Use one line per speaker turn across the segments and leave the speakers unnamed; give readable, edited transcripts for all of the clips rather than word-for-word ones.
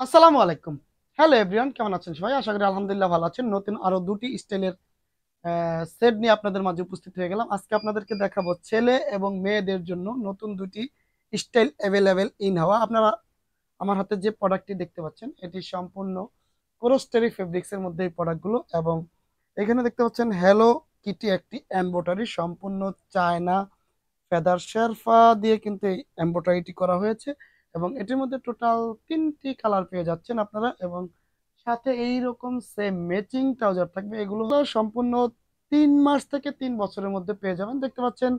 আসসালামু আলাইকুম। Hello everyone, কেমন আছেন সবাই? আশা করি আলহামদুলিল্লাহ ভালো আছেন। নতুন আরো দুটি স্টাইলের সেট নিয়ে আপনাদের মাঝে উপস্থিত হয়ে গেলাম। আজকে আপনাদেরকে দেখাবো ছেলে এবং মেয়েদের জন্য নতুন দুটি স্টাইল অ্যাভেলেবেল ইন হাওয়া। আপনারা আমার হাতে যে প্রোডাক্টটি দেখতে পাচ্ছেন এটি সম্পূর্ণ ক্রসটেরি ফেব্রিক্স এর মধ্যে এই প্রোডাক্টগুলো, এবং এখানে দেখতে পাচ্ছেন হ্যালো কিটি একটি এমব্রয়ডারি সম্পূর্ণ চায়না ফেদার শেরফা দিয়ে কিন্তু এই এমব্রয়ডারিটি করা হয়েছে, এবং এটির মধ্যে টোটাল তিনটি কালার পেয়ে যাচ্ছেন আপনারা, এবং সাথে এইরকম সেম ম্যাচিং ট্রাউজার থাকবে। এগুলো সম্পূর্ণ 3 মাস থেকে 3 বছরের মধ্যে পেয়ে যাবেন। দেখতে পাচ্ছেন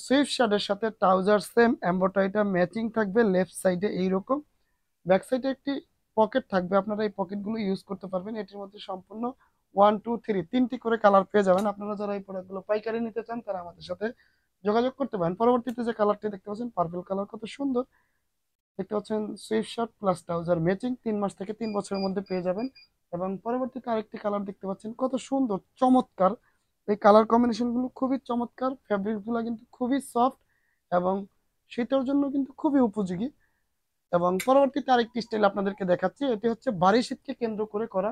সুইফট শার্টের সাথে ট্রাউজার সেম এমব্রয়ডারিটা ম্যাচিং থাকবে। লেফট সাইডে এইরকম, ব্যাক সাইডে একটি পকেট থাকবে, আপনারা এই পকেটগুলো ইউজ করতে পারবেন। এটির মধ্যে সম্পূর্ণ 1 2 3 তিনটি করে কালার পেয়ে যাবেন। আপনারা যারা এই প্রোডাক্টগুলো পাইকারি নিতে চান তারা আমাদের সাথে যোগাযোগ করতে পারেন। পরবর্তীতে যে কালারটি দেখতে পাচ্ছেন পার্পল কালার, কত সুন্দর দেখতে পাচ্ছেন। Swift shirt plus trouser matching 3 মাস থেকে 3 বছরের মধ্যে পেয়ে যাবেন। এবং পরবর্তীতে আরেকটি কালার দেখতে পাচ্ছেন, কত সুন্দর চমৎকার। এই কালার কম্বিনেশনগুলো খুবই চমৎকার, ফ্যাব্রিকগুলো কিন্তু খুবই সফট এবং শীতের জন্য কিন্তু খুবই উপযোগী। এবং পরবর্তীতে আরেকটি স্টাইল আপনাদেরকে দেখাচ্ছি, এটি হচ্ছে বাড়ি শীতকে কেন্দ্র করে করা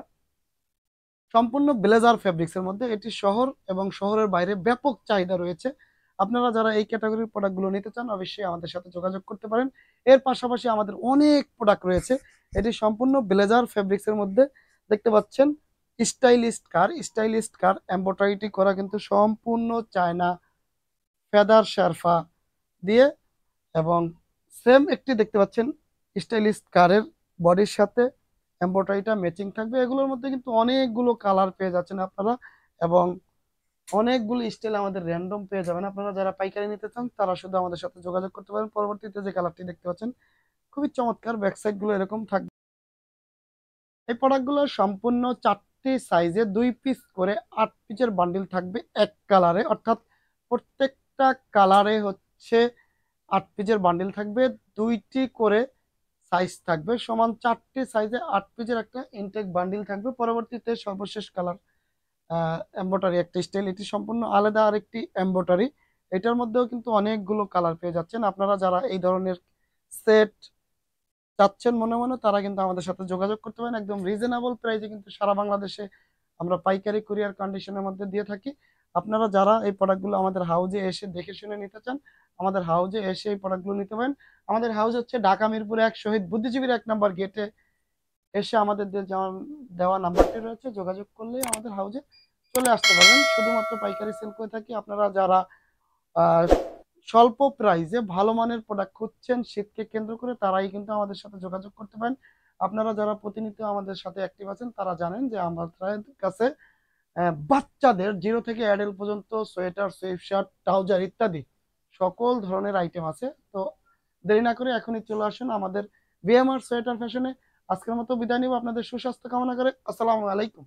সম্পূর্ণ ব্লেজার ফেব্রিক্স এর মধ্যে। এটি শহর এবং শহরের বাইরে ব্যাপক চাহিদা রয়েছে। আপনারা যারা এই ক্যাটাগরির প্রোডাক্টগুলো নিতে চান অবশ্যই আমাদের সাথে যোগাযোগ করতে পারেন। এর পাশাপাশি আমাদের অনেক প্রোডাক্ট রয়েছে। এটি সম্পূর্ণ ব্লেজার ফেব্রিক্স এর মধ্যে দেখতে পাচ্ছেন। স্টাইলিস্ট কার এমব্রয়ডারিটি করা কিন্তু সম্পূর্ণ চায়না ফেদার শেরফা দিয়ে, এবং সেম একটি দেখতে পাচ্ছেন স্টাইলিস্ট কারের বডির সাথে এমব্রয়ডারিটা ম্যাচিং থাকবে। এগুলোর মধ্যে কিন্তু অনেকগুলো কালার পেয়ে যাচ্ছেন আপনারা, এবং অনেকগুলো স্টাইল আমাদের র্যান্ডম পেয়ে যাবেন। আপনারা যারা পাইকারি নিতে চান তারা শুধু আমাদের সাথে যোগাযোগ করতে পারেন। পরবর্তীতে যে কালারটি দেখতে পাচ্ছেন খুবই চমৎকার, ব্যাক সাইড গুলো এরকম থাকবে। এই প্রোডাক্টগুলো সম্পূর্ণ 4টি সাইজে 2 পিস করে 8 পিসের বান্ডিল থাকবে এক কালারে, অর্থাৎ প্রত্যেকটা কালারে হচ্ছে 8 পিসের বান্ডিল থাকবে। 2টি করে সাইজ থাকবে, সমান 4টি সাইজে 8 পিসের একটা ইনটেক বান্ডিল থাকবে। পরবর্তীতে সর্বশেষ কালার এম্বোটারি একটা স্টাইল, এটি সম্পূর্ণ আলাদা আরেকটি এম্বোটারি। এটার মধ্যেও কিন্তু অনেকগুলো কালার পেয়ে যাচ্ছেন। আপনারা যারা এই ধরনের সেট চাচ্ছেন মনে মনে তারা কিন্তু আমাদের সাথে যোগাযোগ করতে পারেন। একদম রিজনেবল প্রাইসে কিন্তু সারা বাংলাদেশে আমরা পাইকারি কুরিয়ার কন্ডিশনের মধ্যে দিয়ে থাকি। আপনারা যারা এই প্রোডাক্টগুলো আমাদের হাউজে এসে দেখে শুনে নিতে চান আমাদের হাউজে এসে এই প্রোডাক্টগুলো নিতে পারেন। আমাদের হাউস হচ্ছে ঢাকা মিরপুর 1 শহীদ বুদ্ধিজীবীর 1 নম্বর গেটে এসে আমাদের দেওয়া নাম্বারটি রয়েছে, যোগাযোগ করলে আমাদের হাউজে চলে আসতে পারবেন। শুধুমাত্র পাইকারি সেল করে থাকি। আপনারা যারা আহ, স্বল্প প্রাইসে ভালো মানের প্রোডাক্ট খুঁজছেন শীতকে কেন্দ্র করে তারাই কিন্তু আমাদের সাথে যোগাযোগ করতে পারেন। আপনারা যারা প্রতিনিয়ত আমাদের সাথে অ্যাক্টিভ আছেন তারা জানেন যে আমাদের কাছে বাচ্চাদের 0 থেকে অ্যাডাল্ট পর্যন্ত সোয়েটার, সুইফট শার্ট, ট্রাউজার ইত্যাদি সকল ধরনের আইটেম আছে। তো দেরি না করে এখনই চলে আসুন আমাদের ভিএমআর সোয়েটার ফ্যাশনে। আজকের মতো বিদায় নিব আপনাদের সুস্বাস্থ্য কামনা করে। আসসালামু আলাইকুম।